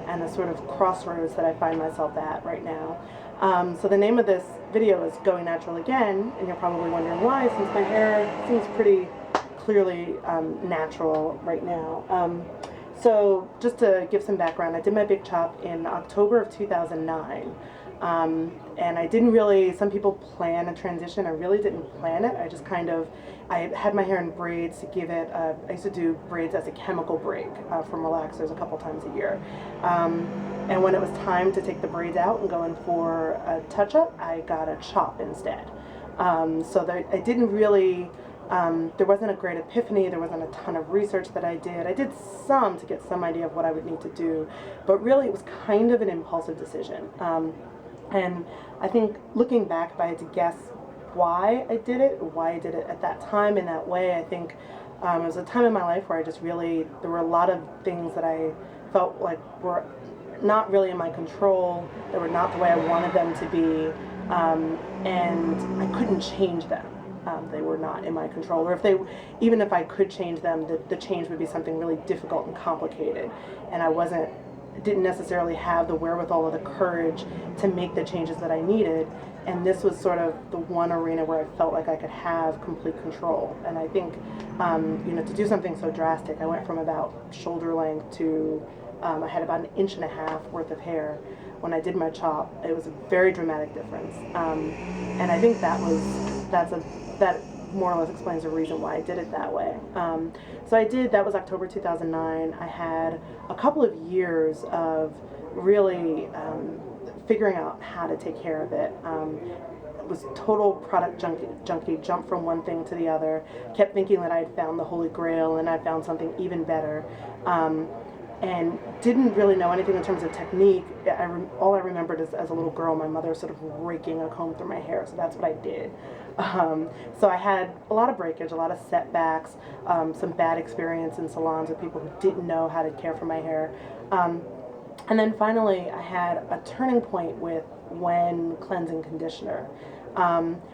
and the sort of crossroads that I find myself at right now. So the name of this video is Going Natural Again, and you're probably wondering why, since my hair seems pretty clearly natural right now. So just to give some background, I did my big chop in October of 2009. And I didn't really, some people plan a transition. I really didn't plan it. I just I had my hair in braids to give it, I used to do braids as a chemical break from relaxers a couple times a year. And when it was time to take the braids out and go in for a touch-up, I got a chop instead. So that I didn't really, there wasn't a great epiphany, there wasn't a ton of research that I did. I did some to get some idea of what I would need to do, but really it was kind of an impulsive decision. And I think looking back, if I had to guess why I did it at that time in that way, I think it was a time in my life where I just really, there were a lot of things that I felt like were not really in my control, that were not the way I wanted them to be, and I couldn't change them. They were not in my control, or even if I could change them, the change would be something really difficult and complicated, and I didn't necessarily have the wherewithal or the courage to make the changes that I needed. And this was sort of the one arena where I felt like I could have complete control. And I think, to do something so drastic, I went from about shoulder length to I had about 1.5 inches worth of hair when I did my chop. It was a very dramatic difference, and I think that more or less explains the reason why I did it that way. So that was October 2009. I had a couple of years of really figuring out how to take care of it. Was total product junkie, jumped from one thing to the other, kept thinking that I had found the holy grail and I found something even better. And didn't really know anything in terms of technique. All I remembered is as a little girl, my mother sort of raking a comb through my hair, so that's what I did. So I had a lot of breakage, a lot of setbacks, some bad experience in salons with people who didn't know how to care for my hair. And then finally, I had a turning point with Wen cleansing conditioner.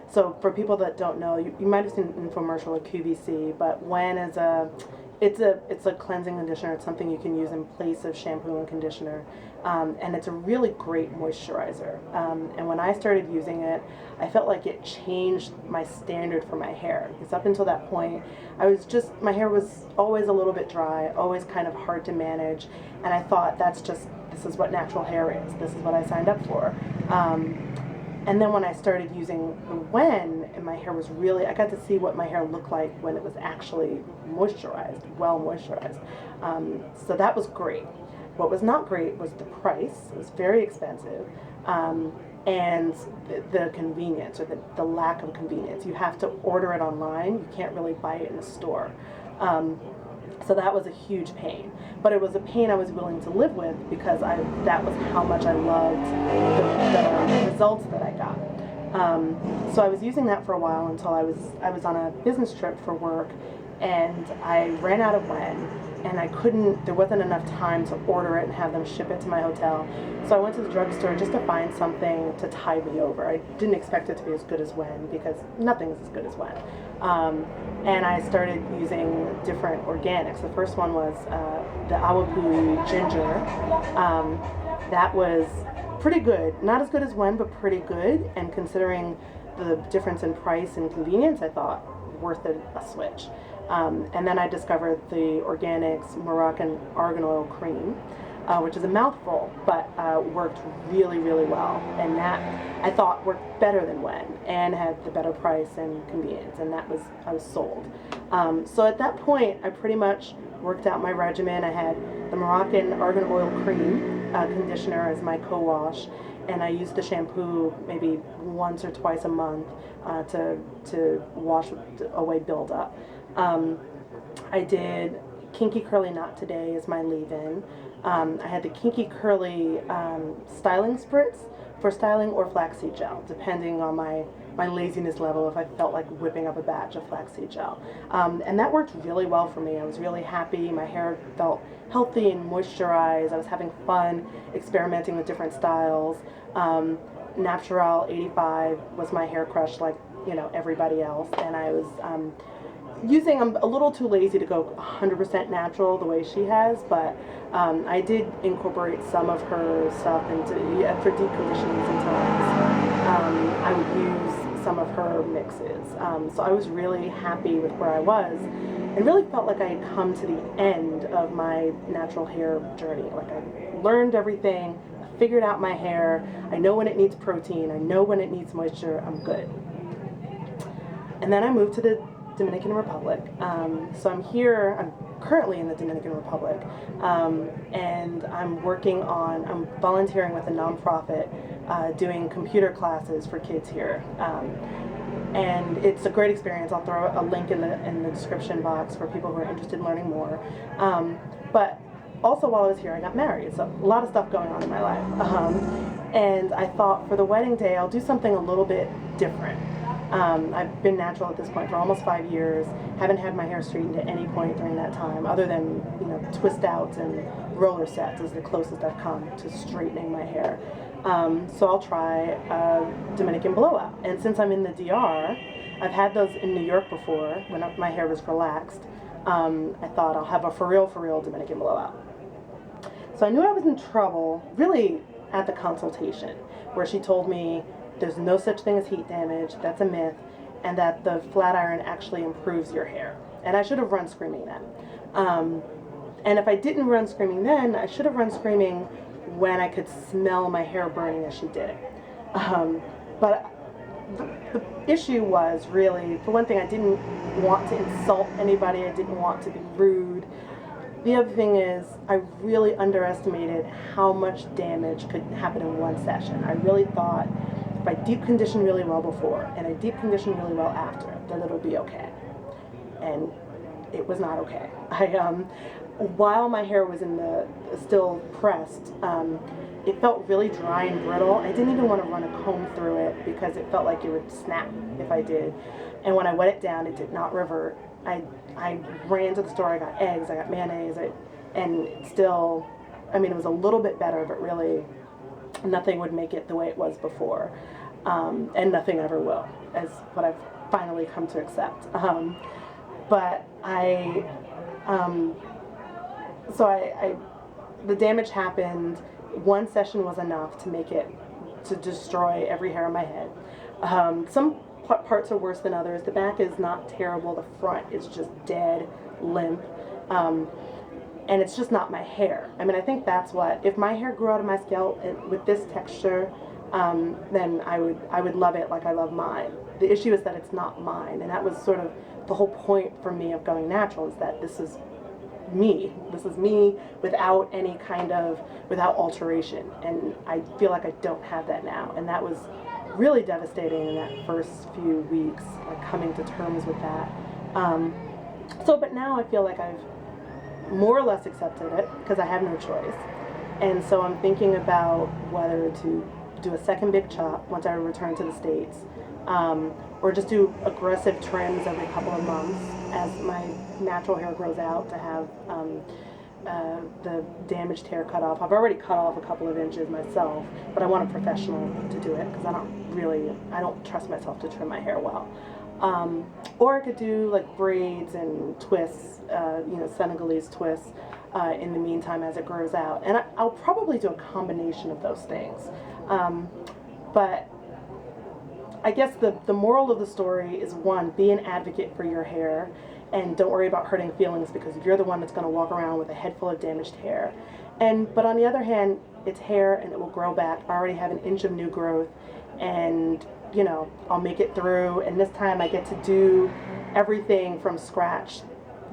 So for people that don't know, you might have seen an infomercial of QVC, but Wen is it's a cleansing conditioner. It's something you can use in place of shampoo and conditioner, and it's a really great moisturizer. And when I started using it, I felt like it changed my standard for my hair. Because up until that point, my hair was always a little bit dry, always kind of hard to manage, and I thought this is what natural hair is. This is what I signed up for. And then when I started using the Wen, and my hair was I got to see what my hair looked like when it was actually moisturized, well moisturized. So that was great. What was not great was the price. It was very expensive. And the convenience, or the lack of convenience. You have to order it online. You can't really buy it in the store. So that was a huge pain. But it was a pain I was willing to live with because that was how much I loved the results that I got. So I was using that for a while until I was on a business trip for work, and I ran out of Wen, and there wasn't enough time to order it and have them ship it to my hotel. So I went to the drugstore just to find something to tide me over. I didn't expect it to be as good as Wen, because nothing is as good as Wen. And I started using different organics. The first one was the Awablu ginger. That was pretty good. Not as good as Wen, but pretty good. And considering the difference in price and convenience, I thought worth a switch. And then I discovered the Organics Moroccan Argan Oil Cream, which is a mouthful, but worked really, really well. And that, I thought, worked better than Wen and had the better price and convenience, and I was sold. So at that point, I pretty much worked out my regimen. I had the Moroccan Argan Oil Cream conditioner as my co-wash, and I used the shampoo maybe once or twice a month to wash away buildup. I did Kinky Curly Knot Today as my leave-in. I had the Kinky Curly styling spritz for styling, or flaxseed gel, depending on my laziness level, if I felt like whipping up a batch of flaxseed gel. And that worked really well for me. I was really happy. My hair felt healthy and moisturized. I was having fun experimenting with different styles. Natural 85 was my hair crush, like everybody else, and I was I'm a little too lazy to go 100% natural the way she has, but I did incorporate some of her stuff into, yeah, for deep conditioning sometimes. I would use some of her mixes. So I was really happy with where I was and really felt like I had come to the end of my natural hair journey. Like I learned everything, I figured out my hair, I know when it needs protein, I know when it needs moisture, I'm good. And then I moved to the Dominican Republic. So I'm currently in the Dominican Republic, and I'm volunteering with a nonprofit doing computer classes for kids here. And it's a great experience. I'll throw a link in the description box for people who are interested in learning more. But also while I was here, I got married, so a lot of stuff going on in my life. And I thought for the wedding day, I'll do something a little bit different. I've been natural at this point for almost 5 years. Haven't had my hair straightened at any point during that time, other than twist outs and roller sets is the closest I've come to straightening my hair. So I'll try a Dominican blowout. And since I'm in the DR, I've had those in New York before when my hair was relaxed. I thought I'll have a for real Dominican blowout. So I knew I was in trouble really at the consultation, where she told me there's no such thing as heat damage, that's a myth, and that the flat iron actually improves your hair. And I should have run screaming then. And if I didn't run screaming then, I should have run screaming when I could smell my hair burning as she did it. But the issue was really, for one thing, I didn't want to insult anybody, I didn't want to be rude. The other thing is, I really underestimated how much damage could happen in one session. I really thought if I deep condition really well before and I deep condition really well after, then it'll be okay. And it was not okay. While my hair was still pressed, it felt really dry and brittle. I didn't even want to run a comb through it because it felt like it would snap if I did. And when I wet it down, it did not revert. I ran to the store, I got eggs, I got mayonnaise, and still, I mean, it was a little bit better, but really nothing would make it the way it was before. And nothing ever will, is what I've finally come to accept. But the damage happened. One session was enough to destroy every hair on my head. Some parts are worse than others. The back is not terrible. The front is just dead, limp. And it's just not my hair. I mean, I think that's what, if my hair grew out of my scalp with this texture, then I would love it like I love mine. The issue is that it's not mine, and that was sort of the whole point for me of going natural, is that this is me. This is me without without alteration, and I feel like I don't have that now, and that was really devastating in that first few weeks, like coming to terms with that. But now I feel like I've more or less accepted it because I have no choice, and so I'm thinking about whether to do a second big chop once I return to the States, or just do aggressive trims every couple of months as my natural hair grows out, to have the damaged hair cut off. I've already cut off a couple of inches myself, but I want a professional to do it because I don't trust myself to trim my hair well. Or I could do like braids and twists, Senegalese twists in the meantime as it grows out. And I'll probably do a combination of those things. But I guess the moral of the story is, one, be an advocate for your hair and don't worry about hurting feelings, because you're the one that's going to walk around with a head full of damaged hair. But on the other hand, it's hair and it will grow back. I already have an inch of new growth, and I'll make it through, and this time I get to do everything from scratch,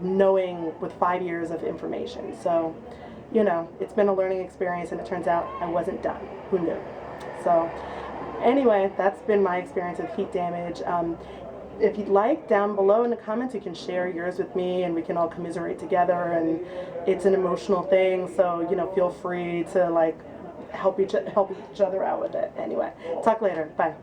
knowing with 5 years of information. So, it's been a learning experience, and it turns out I wasn't done. Who knew? So anyway, that's been my experience of heat damage. If you'd like, down below in the comments, you can share yours with me and we can all commiserate together, and it's an emotional thing, so feel free to help each other out with it. Anyway, talk later. Bye.